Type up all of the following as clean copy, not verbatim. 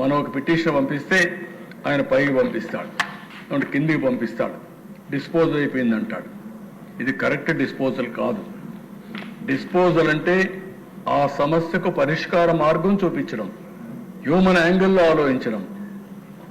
మనం ఒక పిటిషన్ పంపిస్తే ఆయన పైకి పంపిస్తాడు, అంటే కిందికి పంపిస్తాడు, డిస్పోజ్ అయిపోయింది అంటాడు. ఇది కరెక్ట్ డిస్పోజల్ కాదు. డిస్పోజల్ అంటే ఆ సమస్యకు పరిష్కార మార్గం చూపించడం, హ్యూమన్ యాంగిల్లో ఆలోచించడం.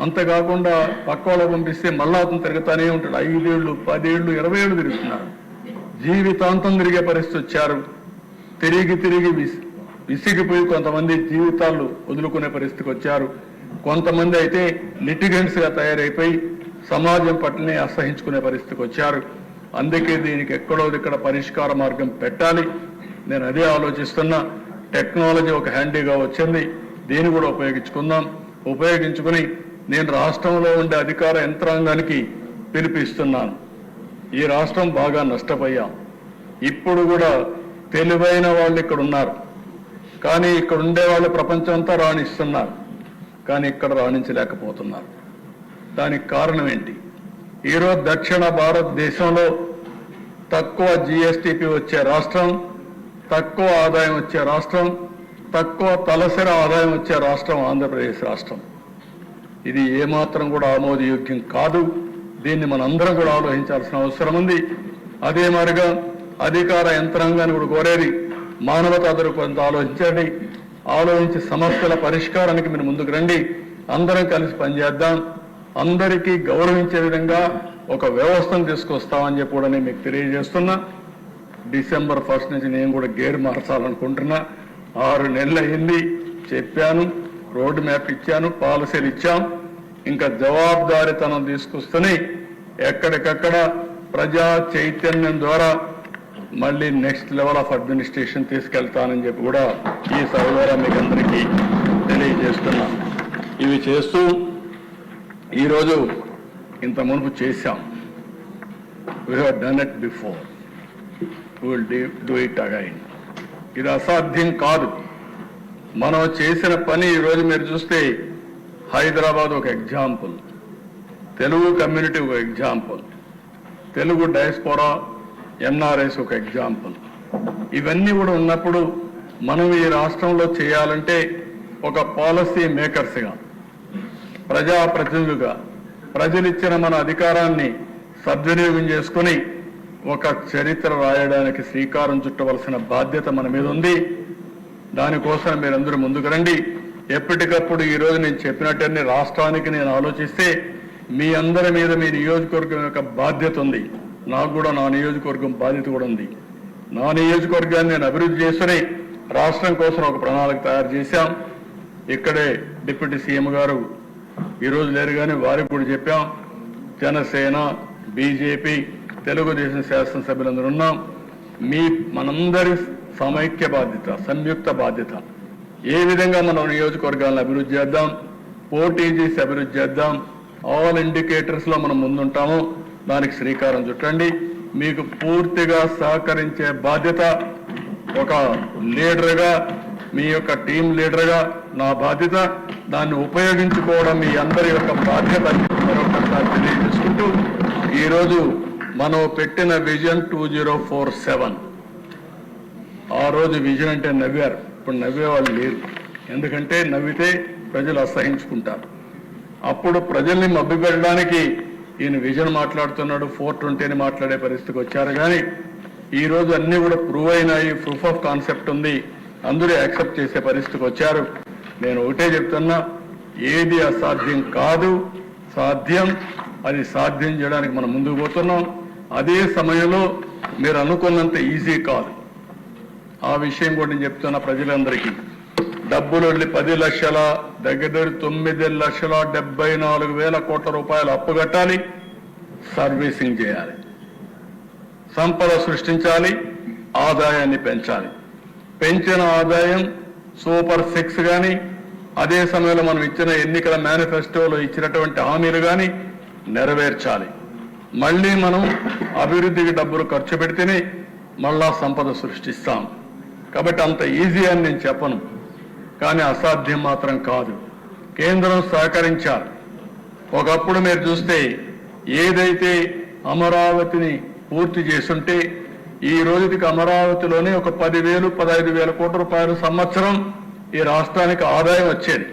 అంతేకాకుండా పక్క వాళ్ళకు పంపిస్తే మళ్ళా అతను తిరుగుతానే ఉంటాడు. 5 ఏళ్ళు 10 ఏళ్ళు 20 ఏళ్ళు తిరుగుతున్నారు. జీవితాంతం తిరిగే పరిస్థితి వచ్చారు. తిరిగి విసిగిపోయి కొంతమంది జీవితాలు వదులుకునే పరిస్థితికి వచ్చారు. కొంతమంది అయితే లిటిగెంట్స్గా తయారైపోయి సమాజం పట్లనే అసహించుకునే పరిస్థితికి వచ్చారు. అందుకే దీనికి ఎక్కడో ఇక్కడ పరిష్కార మార్గం పెట్టాలి. నేను అదే ఆలోచిస్తున్నా. టెక్నాలజీ ఒక హ్యాండీగా వచ్చింది, దీన్ని కూడా ఉపయోగించుకుని నేను రాష్ట్రంలో ఉండే అధికార యంత్రాంగానికి పిలిపిస్తున్నాను. ఈ రాష్ట్రం బాగా నష్టపోయాం. ఇప్పుడు కూడా తెలివైన వాళ్ళు ఇక్కడ ఉన్నారు, కానీ ఇక్కడ ఉండే వాళ్ళు ప్రపంచం అంతా రాణిస్తున్నారు, కానీ ఇక్కడ రాణించలేకపోతున్నారు. దానికి కారణం ఏంటి? ఈరోజు దక్షిణ భారతదేశంలో తక్కువ జిఎస్టిపి వచ్చే రాష్ట్రం, తక్కువ ఆదాయం వచ్చే రాష్ట్రం, తక్కువ తలసరి ఆదాయం వచ్చే రాష్ట్రం ఆంధ్రప్రదేశ్ రాష్ట్రం. ఇది ఏమాత్రం కూడా ఆమోదయోగ్యం కాదు. దీన్ని మనందరం కూడా ఆలోచించాల్సిన అవసరం ఉంది. అదే మాదిరిగా అధికార యంత్రాంగాన్ని కూడా కోరేది, మానవతా దృక్పథంతో ఆలోచించండి. ఆలోచించి సమస్యల పరిష్కారానికి మీరు ముందుకు రండి. అందరం కలిసి పనిచేద్దాం. అందరికీ గౌరవించే విధంగా ఒక వ్యవస్థను తీసుకొస్తామని చెప్పి కూడా నేను మీకు తెలియజేస్తున్నా. December 1 నుంచి నేను కూడా గేర్ మార్చాలనుకుంటున్నా. 6 నెలలు అయింది, చెప్పాను, రోడ్ మ్యాప్ ఇచ్చాను, పాలసీలు ఇచ్చాం. ఇంకా జవాబుదారీతనం తీసుకొస్తూనే ఎక్కడికక్కడ ప్రజా చైతన్యం ద్వారా మళ్ళీ నెక్స్ట్ లెవెల్ ఆఫ్ అడ్మినిస్ట్రేషన్ తీసుకెళ్తానని చెప్పి కూడా ఈ సభ ద్వారా మీకు అందరికీ తెలియజేస్తున్నా. ఇవి చేస్తూ ఈరోజు ఇంత మునుపు చేశాం. We have done it before, we will do it again. ఇది అసాధ్యం కాదు. మనం చేసిన పని ఈరోజు మీరు చూస్తే హైదరాబాద్ ఒక ఎగ్జాంపుల్, తెలుగు కమ్యూనిటీ ఒక ఎగ్జాంపుల్, తెలుగు డయాస్పోరా ఎన్ఆర్ఎస్ ఒక ఎగ్జాంపుల్. ఇవన్నీ కూడా ఉన్నప్పుడు మనం ఈ రాష్ట్రంలో చేయాలంటే ఒక పాలసీ మేకర్స్గా, ప్రజాప్రతినిధులుగా ప్రజలిచ్చిన మన అధికారాన్ని సద్వినియోగం చేసుకుని ఒక చరిత్ర రాయడానికి శ్రీకారం చుట్టవలసిన బాధ్యత మన మీద ఉంది. దానికోసం మీరందరూ ముందుకు రండి. ఎప్పటికప్పుడు ఈరోజు నేను చెప్పినట్టన్నీ రాష్ట్రానికి నేను ఆలోచిస్తే మీ అందరి మీద మీ నియోజకవర్గం యొక్క బాధ్యత ఉంది. నాకు కూడా నా నియోజకవర్గం బాధ్యత కూడా ఉంది. నా నియోజకవర్గాన్ని నేను అభివృద్ధి చేసుకుని రాష్ట్రం కోసం ఒక ప్రణాళిక తయారు చేశాం. ఇక్కడే డిప్యూటీ సీఎం గారు ఈరోజు లేరు, కానీ వారికి కూడా చెప్పాం. జనసేన, బీజేపీ, తెలుగుదేశం శాసనసభ్యులందరూ ఉన్నాం. మనందరి సమైక్య బాధ్యత, సంయుక్త బాధ్యత. ఏ విధంగా మనం నియోజకవర్గాలను అభివృద్ధి చేద్దాం, పోటీ చేసి అభివృద్ధి చేద్దాం. ఆల్ ఇండికేటర్స్లో మనం ముందుంటామో దానికి శ్రీకారం చుట్టండి. మీకు పూర్తిగా సహకరించే బాధ్యత ఒక లీడర్గా, మీ యొక్క టీం లీడర్గా నా బాధ్యత. దాన్ని ఉపయోగించుకోవడం మీ అందరి యొక్క బాధ్యత మరొకసారి తెలియజేసుకుంటూ, ఈరోజు మనం పెట్టిన విజన్ 2047, ఆ రోజు విజన్ అంటే నవ్వారు, ఇప్పుడు నవ్వేవాళ్ళు లేరు. ఎందుకంటే నవ్వితే ప్రజలు అసహించుకుంటారు. అప్పుడు ప్రజల్ని మభ్యపెట్టడానికి ఈయన విజన్ మాట్లాడుతున్నాడు, 420 అని మాట్లాడే పరిస్థితికి వచ్చారు. కానీ ఈరోజు అన్నీ కూడా ప్రూవ్ అయినాయి, ప్రూఫ్ ఆఫ్ కాన్సెప్ట్ ఉంది, అందరూ యాక్సెప్ట్ చేసే పరిస్థితికి వచ్చారు. నేను ఒకటే చెప్తున్నా, ఏది అసాధ్యం కాదు, సాధ్యం. అది సాధ్యం చేయడానికి మనం ముందుకు పోతున్నాం. అదే సమయంలో మీరు అనుకున్నంత ఈజీ కాదు. ఆ విషయం కూడా నేను చెప్తున్నా ప్రజలందరికీ. డబ్బులు వెళ్ళి 10 లక్షల దగ్గర 9,74,000 కోట్ల రూపాయలు అప్పు కట్టాలి, సర్వీసింగ్ చేయాలి, సంపద సృష్టించాలి, ఆదాయాన్ని పెంచాలి. పెంచిన ఆదాయం సూపర్ 6 కానీ, అదే సమయంలో మనం ఇచ్చిన ఎన్నికల మేనిఫెస్టోలో ఇచ్చినటువంటి హామీలు కానీ నెరవేర్చాలి. మళ్ళీ మనం అభివృద్ధికి డబ్బులు ఖర్చు పెడితేనే మళ్ళా సంపద సృష్టిస్తాం. కాబట్టి అంత ఈజీ అని నేను చెప్పను, కానీ అసాధ్యం మాత్రం కాదు. కేంద్రం సహకరించాలి. ఒకప్పుడు మీరు చూస్తే ఏదైతే అమరావతిని పూర్తి చేస్తుంటే ఈ రోజుకి అమరావతిలోనే ఒక 10,000, 15,000 కోట్ల రూపాయలు సంవత్సరం ఈ రాష్ట్రానికి ఆదాయం వచ్చేది.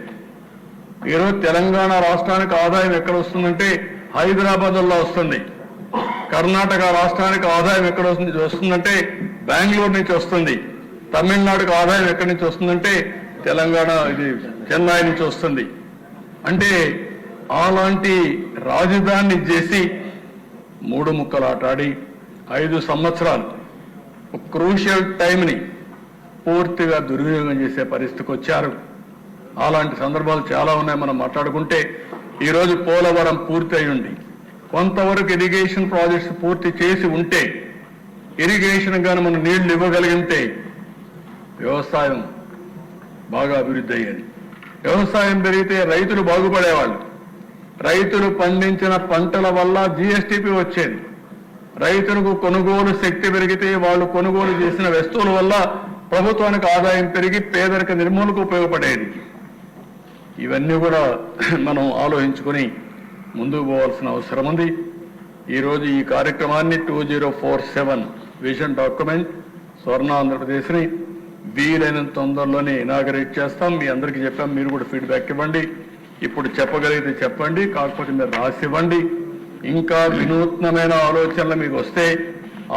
ఈరోజు తెలంగాణ రాష్ట్రానికి ఆదాయం ఎక్కడ వస్తుందంటే హైదరాబాద్లో వస్తుంది. కర్ణాటక రాష్ట్రానికి ఆదాయం ఎక్కడ వస్తుందంటే బెంగళూరు నుంచి వస్తుంది. తమిళనాడుకు ఆదాయం ఎక్కడి నుంచి వస్తుందంటే తెలంగాణ చెన్నై నుంచి వస్తుంది. అంటే అలాంటి రాజధానిని చేసి 3 ముక్కలు ఆటాడి 5 సంవత్సరాలు క్రూషియల్ టైంని పూర్తిగా దుర్వినియోగం చేసే పరిస్థితికి వచ్చారు. అలాంటి సందర్భాలు చాలా ఉన్నాయి. మనం మాట్లాడుకుంటే ఈరోజు పోలవరం పూర్తి అయి ఉండి కొంతవరకు ఇరిగేషన్ ప్రాజెక్ట్స్ పూర్తి చేసి ఉంటే, ఇరిగేషన్ కానీ మనం నీళ్లు ఇవ్వగలిగితే వ్యవసాయం బాగా అభివృద్ధి అయ్యేది. వ్యవసాయం పెరిగితే రైతులు బాగుపడేవాళ్ళు. రైతులు పండించిన పంటల వల్ల జీఎస్టీపీ వచ్చేది. రైతులకు కొనుగోలు శక్తి పెరిగితే వాళ్ళు కొనుగోలు చేసిన వస్తువుల వల్ల ప్రభుత్వానికి ఆదాయం పెరిగి పేదరిక నిర్మూలనకు ఉపయోగపడేది. ఇవన్నీ కూడా మనం ఆలోచించుకొని ముందుకు పోవాల్సిన అవసరం ఉంది. ఈరోజు ఈ కార్యక్రమాన్ని 2047 విజన్ డాక్యుమెంట్ స్వర్ణ ఆంధ్రప్రదేశ్ని వీలైనంత తొందరలోనే ఇనాగరేట్ చేస్తాం. మీ అందరికీ చెప్పాం, మీరు కూడా ఫీడ్బ్యాక్ ఇవ్వండి. ఇప్పుడు చెప్పగలిగితే చెప్పండి, కాకపోతే మీరు రాసివ్వండి. ఇంకా వినూత్నమైన ఆలోచనలు మీకు వస్తే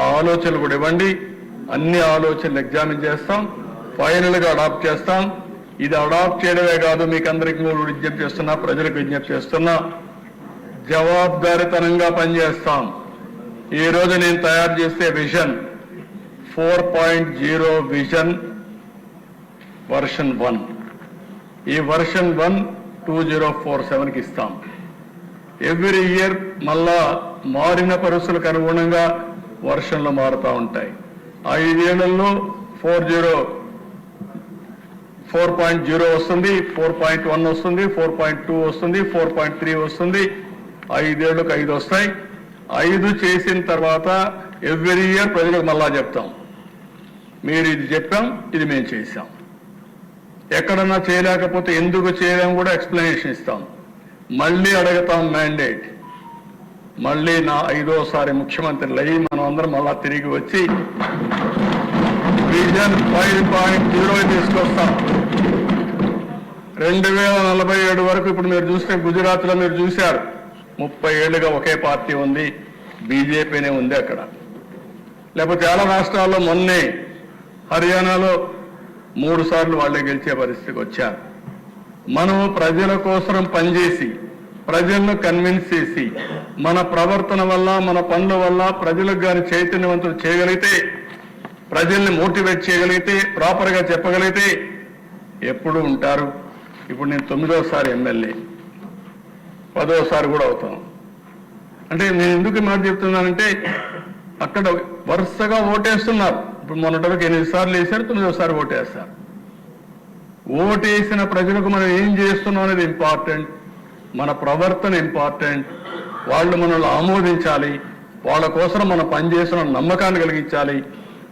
ఆ ఆలోచనలు కూడా ఇవ్వండి. అన్ని ఆలోచనలు ఎగ్జామిన్ చేస్తాం, ఫైనల్గా అడాప్ట్ చేస్తాం. ఇది అడాప్ట్ చేయడమే కాదు, మీకు అందరికీ విజ్ఞప్తి చేస్తున్నా, ప్రజలకు విజ్ఞప్తి చేస్తున్నా, జవాబుదారీతనంగా పనిచేస్తాం. ఈ రోజు నేను తయారు చేసే విజన్ 4.0 విజన్ వర్షన్ 1. ఈ వర్షన్ 1 2047కి ఇస్తాం. ఎవ్రీ ఇయర్ మళ్ళా మారిన పరిస్థితులకు అనుగుణంగా వర్షన్లు మారుతూ ఉంటాయి. 5 ఏళ్లలో 4.0 వస్తుంది, 4.1 వస్తుంది, 4.2 వస్తుంది, 4.3 వస్తుంది. 5 ఏళ్లకు 5 వస్తాయి. 5 చేసిన తర్వాత ఎవ్రీ ఇయర్ ప్రజలకు మళ్ళా చెప్తాం, మీరు ఇది చెప్పాం, ఇది మేము చేశాం. ఎక్కడన్నా చేయలేకపోతే ఎందుకు చేయలేం కూడా ఎక్స్ప్లెనేషన్ ఇస్తాం. మళ్ళీ అడుగుతాం మ్యాండేట్. మళ్ళీ నా 5వసారి ముఖ్యమంత్రులు అయ్యి మనం అందరం మళ్ళా తిరిగి వచ్చి విజన్ 5.0 తీసుకొస్తాం. 2047 వరకు ఇప్పుడు మీరు చూస్తే గుజరాత్లో మీరు చూశారు, 30 ఏళ్లుగా ఒకే పార్టీ ఉంది, బీజేపీనే ఉంది అక్కడ. లేకపోతే చాలా రాష్ట్రాల్లో మొన్నే హర్యానాలో 3 సార్లు వాళ్ళే గెలిచే పరిస్థితికి వచ్చారు. మనం ప్రజల కోసం పనిచేసి ప్రజలను కన్విన్స్ చేసి మన ప్రవర్తన వల్ల మన పనుల వల్ల ప్రజలకు కానీ చైతన్యవంతులు చేయగలిగితే, ప్రజల్ని మోటివేట్ చేయగలిగితే, ప్రాపర్గా చెప్పగలిగితే ఎప్పుడు ఉంటారు. ఇప్పుడు నేను 9వసారి ఎమ్మెల్యే, 10వసారి కూడా అవుతాను. అంటే నేను ఎందుకు మాట చెప్తున్నానంటే అక్కడ వరుసగా ఓటేస్తున్నారు. ఇప్పుడు మొన్నటివరకు 8 సార్లు వేశారు, 9వసారి ఓటేస్తారు. ఓటేసిన ప్రజలకు మనం ఏం చేస్తున్నాం అనేది ఇంపార్టెంట్, మన ప్రవర్తన ఇంపార్టెంట్. వాళ్ళు మనల్ని ఆమోదించాలి, వాళ్ళ కోసం మనం పనిచేసిన నమ్మకాన్ని కలిగించాలి.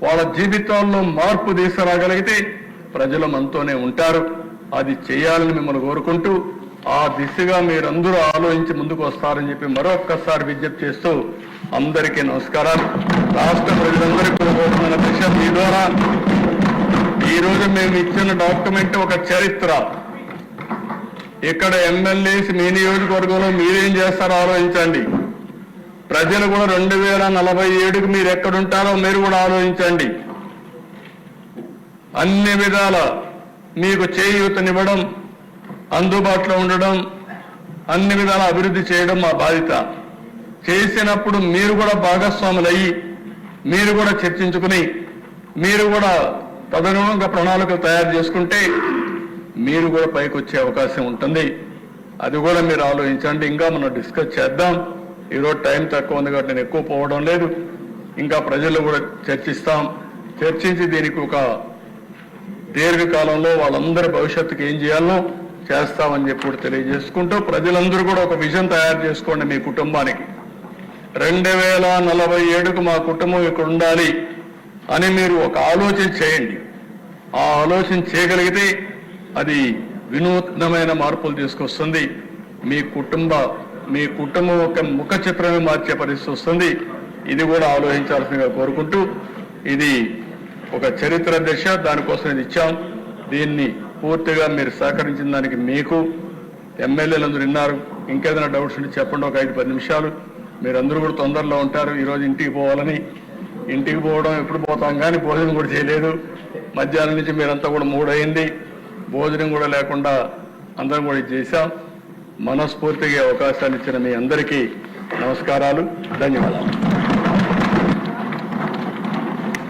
వాళ్ళ జీవితాల్లో మార్పు తీసుకురాగలిగితే ప్రజలు మనతోనే ఉంటారు. అది చేయాలని మిమ్మల్ని కోరుకుంటూ ఆ దిశగా మీరందరూ ఆలోచించి ముందుకు వస్తారని చెప్పి మరొక్కసారి విజ్ఞప్తి చేస్తూ అందరికీ నమస్కారాలు. రాష్ట్ర ప్రజలందరికీ కోరుకున్న దిశ మీ ద్వారా ఈరోజు మేము ఇచ్చిన డాక్యుమెంట్ ఒక చరిత్ర. ఇక్కడ ఎమ్మెల్యేస్ మీ నియోజకవర్గంలో మీరేం చేస్తారో ఆలోచించండి. ప్రజలు కూడా 2047కి మీరు ఎక్కడుంటారో మీరు కూడా ఆలోచించండి. అన్ని విధాల మీకు చేయూతనివ్వడం, అందుబాటులో ఉండడం, అన్ని విధాల అభివృద్ధి చేయడం మా బాధ్యత. చేసినప్పుడు మీరు కూడా భాగస్వాములయ్యి మీరు కూడా చర్చించుకుని మీరు కూడా తదనుగుణంగా ప్రణాళికలు తయారు చేసుకుంటే మీరు కూడా పైకి వచ్చే అవకాశం ఉంటుంది. అది కూడా మీరు ఆలోచించండి. ఇంకా మనం డిస్కస్ చేద్దాం. ఈరోజు టైం తక్కువ ఉంది కాబట్టి నేను ఎక్కువ పోవడం లేదు. ఇంకా ప్రజలు కూడా చర్చిస్తాం. చర్చించి దీనికి ఒక దీర్ఘకాలంలో వాళ్ళందరి భవిష్యత్తుకి ఏం చేయాలో చేస్తామని చెప్పి కూడా తెలియజేసుకుంటూ ప్రజలందరూ కూడా ఒక విజన్ తయారు చేసుకోండి. మీ కుటుంబానికి 2047కు మా కుటుంబం ఇక్కడ ఉండాలి అని మీరు ఒక ఆలోచన చేయండి. ఆ ఆలోచన చేయగలిగితే అది వినూత్నమైన మార్పులు తీసుకొస్తుంది. మీ కుటుంబం ఒక ముఖ చిత్రమే మార్చే పరిస్థితి వస్తుంది. ఇది కూడా ఆలోచించాల్సిందిగా కోరుకుంటూ, ఇది ఒక చరిత్ర దిశ, దానికోసం ఇది ఇచ్చాం. దీన్ని పూర్తిగా మీరు సహకరించిన దానికి మీకు ఎమ్మెల్యేలు అందరూ విన్నారు. ఇంకేదైనా డౌట్స్ ఉంటే చెప్పండి, ఒక 5-10 నిమిషాలు. మీరందరూ కూడా తొందరలో ఉంటారు. ఈరోజు ఇంటికి పోవాలని, ఇంటికి పోవడం ఎప్పుడు పోతాం కానీ భోజనం కూడా చేయలేదు. మధ్యాహ్నం నుంచి మీరంతా కూడా 3 అయింది, భోజనం కూడా లేకుండా అందరం కూడా ఇది చేశాం. మనస్ఫూర్తిగా అవకాశాన్ని ఇచ్చిన మీ అందరికీ నమస్కారాలు, ధన్యవాదాలు.